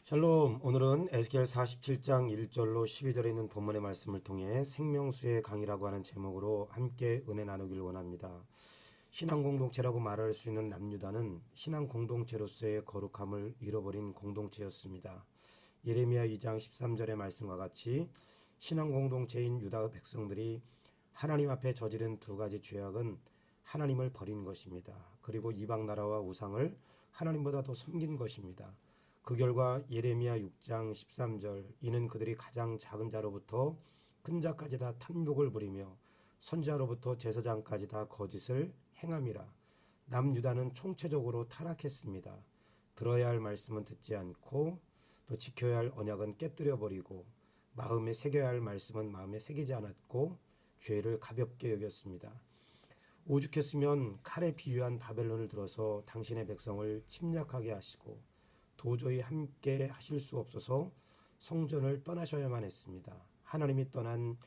샬롬. 오늘은 에스겔 47장 1절로 12절에 있는 본문의 말씀을 통해 생명수의 강이라고 하는 제목으로 함께 은혜 나누길 원합니다. 신앙 공동체라고 말할 수 있는 남유다는 신앙 공동체로서의 거룩함을 잃어버린 공동체였습니다. 예레미야 2장 13절의 말씀과 같이 신앙 공동체인 유다 백성들이 하나님 앞에 저지른 두 가지 죄악은 하나님을 버린 것입니다. 그리고 이방 나라와 우상을 하나님보다 더 섬긴 것입니다. 그 결과 예레미야 6장 13절 이는 그들이 가장 작은 자로부터 큰 자까지 다 탐욕을 부리며 선지자로부터 제사장까지 다 거짓을 행함이라. 남유다는 총체적으로 타락했습니다. 들어야 할 말씀은 듣지 않고 또 지켜야 할 언약은 깨뜨려 버리고 마음에 새겨야 할 말씀은 마음에 새기지 않았고 죄를 가볍게 여겼습니다. 오죽했으면 칼에 비유한 바벨론을 들어서 당신의 백성을 침략하게 하시고 도저히 함께 하실 수 없어서 성전을 떠나셔야만 했습니다. 하나님이 떠난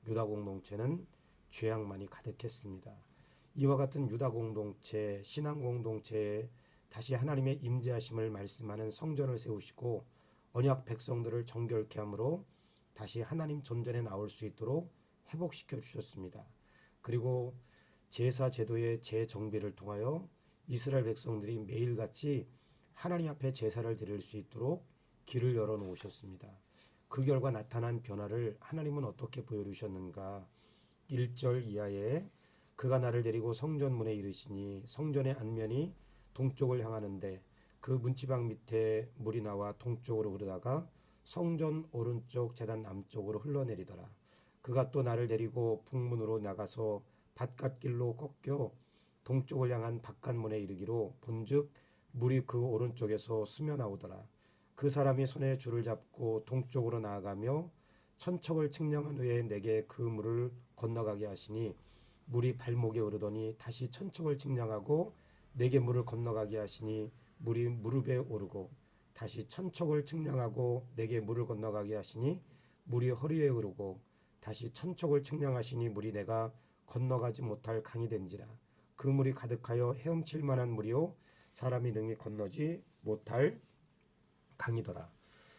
유다 공동체는 죄악만이 가득했습니다. 이와 같은 유다 공동체, 신앙 공동체에 다시 하나님의 임재하심을 말씀하는 성전을 세우시고 언약 백성들을 정결케 함으로 다시 하나님 존전에 나올 수 있도록 회복시켜 주셨습니다. 그리고 제사 제도의 재정비를 통하여 이스라엘 백성들이 매일같이 하나님 앞에 제사를 드릴 수 있도록 길을 열어 놓으셨습니다. 그 결과 나타난 변화를 하나님은 어떻게 보여주셨는가? 1절 이하에 그가 나를 데리고 성전 문에 이르시니 성전의 안면이 동쪽을 향하는데 그 문지방 밑에 물이 나와 동쪽으로 흐르다가 성전 오른쪽 제단 남쪽으로 흘러내리더라. 그가 또 나를 데리고 북문으로 나가서 바깥길로 꺾여 동쪽을 향한 바깥문에 이르기로 본즉 물이 그 오른쪽에서 스며나오더라. 그 사람이 손에 줄을 잡고 동쪽으로 나아가며 천척을 측량한 후에 내게 그 물을 건너가게 하시니 물이 발목에 오르더니 다시 천척을 측량하고 내게 물을 건너가게 하시니 물이 무릎에 오르고 다시 천척을 측량하고 내게 물을 건너가게 하시니 물이 허리에 오르고 다시 천척을 측량하시니 물이 내가 건너가지 못할 강이 된지라. 그 물이 가득하여 헤엄칠 만한 물이요 사람이 능히 건너지 못할 강이더라.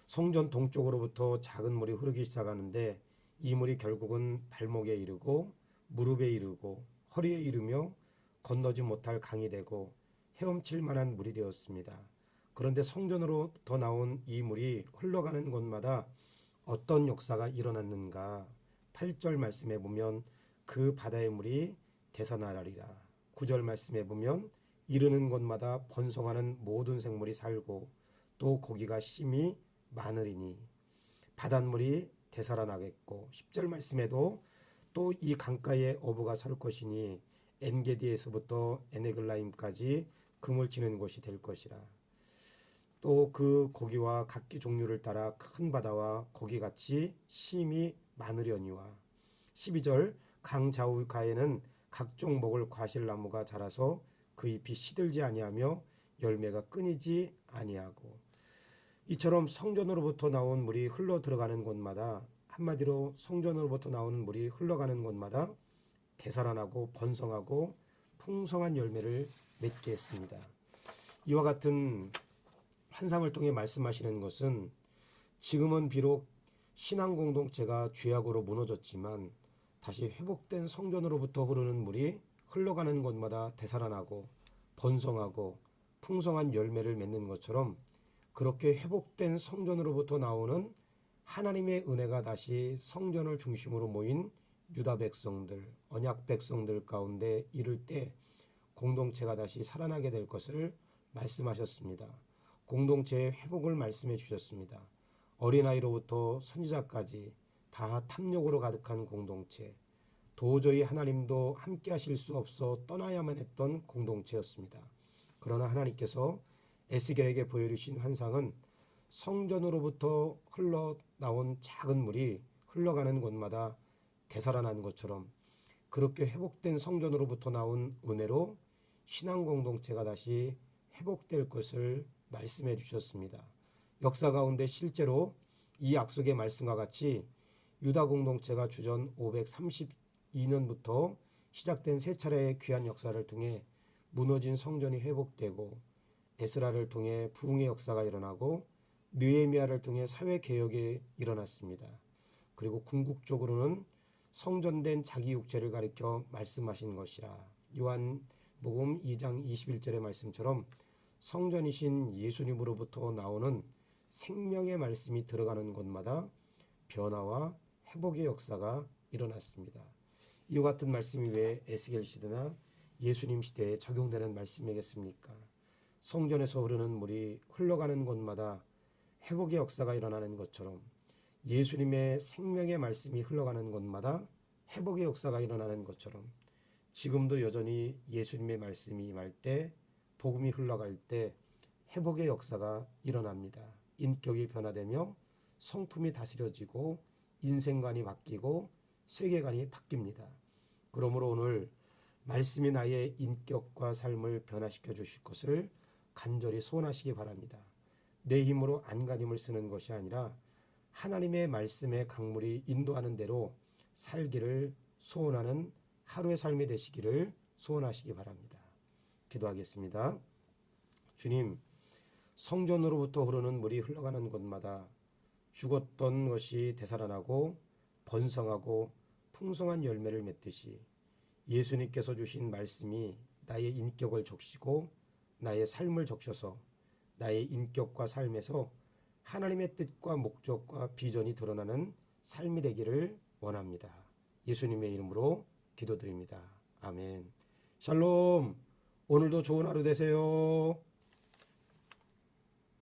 성전 동쪽으로부터 작은 물이 흐르기 시작하는데 이 물이 결국은 발목에 이르고 무릎에 이르고 허리에 이르며 건너지 못할 강이 되고 헤엄칠 만한 물이 되었습니다. 그런데 성전으로부터 나온 이 물이 흘러가는 곳마다 어떤 역사가 일어났는가? 8절 말씀에 보면 그 바다의 물이 되살아나리라. 9절 말씀에 보면 이르는 곳마다 번성하는 모든 생물이 살고 또 고기가 심히 많으리니 바닷물이 되살아나겠고 10절 말씀에도 또 이 강가에 어부가 설 것이니 엔게디에서부터 에네글라임까지 금을 치는 곳이 될 것이라. 또 그 고기와 각기 종류를 따라 큰 바다와 고기같이 심히 많으려니와 12절 강 좌우가에는 각종 먹을 과실나무가 자라서 그 잎이 시들지 아니하며 열매가 끊이지 아니하고 이처럼 성전으로부터 나온 물이 흘러 들어가는 곳마다 한마디로 성전으로부터 나오는 물이 흘러가는 곳마다 되살아나고 번성하고 풍성한 열매를 맺게 했습니다. 이와 같은 환상을 통해 말씀하시는 것은 지금은 비록 신앙 공동체가 죄악으로 무너졌지만 다시 회복된 성전으로부터 흐르는 물이 흘러가는 곳마다 되살아나고 번성하고 풍성한 열매를 맺는 것처럼 그렇게 회복된 성전으로부터 나오는 하나님의 은혜가 다시 성전을 중심으로 모인 유다 백성들, 언약 백성들 가운데 이를 때 공동체가 다시 살아나게 될 것을 말씀하셨습니다. 공동체의 회복을 말씀해 주셨습니다. 어린아이로부터 선지자까지 다 탐욕으로 가득한 공동체, 도저히 하나님도 함께 하실 수 없어 떠나야만 했던 공동체였습니다. 그러나 하나님께서 에스겔에게 보여주신 환상은 성전으로부터 흘러나온 작은 물이 흘러가는 곳마다 되살아난 것처럼 그렇게 회복된 성전으로부터 나온 은혜로 신앙 공동체가 다시 회복될 것을 말씀해 주셨습니다. 역사 가운데 실제로 이 약속의 말씀과 같이 유다 공동체가 주전 532년부터 시작된 세 차례의 귀한 역사를 통해 무너진 성전이 회복되고 에스라를 통해 부흥의 역사가 일어나고 느헤미야를 통해 사회 개혁이 일어났습니다. 그리고 궁극적으로는 성전된 자기 육체를 가리켜 말씀하신 것이라. 요한복음 2장 21절의 말씀처럼 성전이신 예수님으로부터 나오는 생명의 말씀이 들어가는 곳마다 변화와 회복의 역사가 일어났습니다. 이와 같은 말씀이 왜 에스겔 시대나 예수님 시대에 적용되는 말씀이겠습니까? 성전에서 흐르는 물이 흘러가는 곳마다 회복의 역사가 일어나는 것처럼 예수님의 생명의 말씀이 흘러가는 곳마다 회복의 역사가 일어나는 것처럼 지금도 여전히 예수님의 말씀이 임할 때, 복음이 흘러갈 때 회복의 역사가 일어납니다. 인격이 변화되며 성품이 다스려지고 인생관이 바뀌고 세계관이 바뀝니다. 그러므로 오늘 말씀이 나의 인격과 삶을 변화시켜 주실 것을 간절히 소원하시기 바랍니다. 내 힘으로 안간힘을 쓰는 것이 아니라 하나님의 말씀의 강물이 인도하는 대로 살기를 소원하는 하루의 삶이 되시기를 소원하시기 바랍니다. 기도하겠습니다. 주님, 성전으로부터 흐르는 물이 흘러가는 곳마다 죽었던 것이 되살아나고 번성하고 풍성한 열매를 맺듯이 예수님께서 주신 말씀이 나의 인격을 적시고 나의 삶을 적셔서 나의 인격과 삶에서 하나님의 뜻과 목적과 비전이 드러나는 삶이 되기를 원합니다. 예수님의 이름으로 기도드립니다. 아멘. 샬롬. 오늘도 좋은 하루 되세요.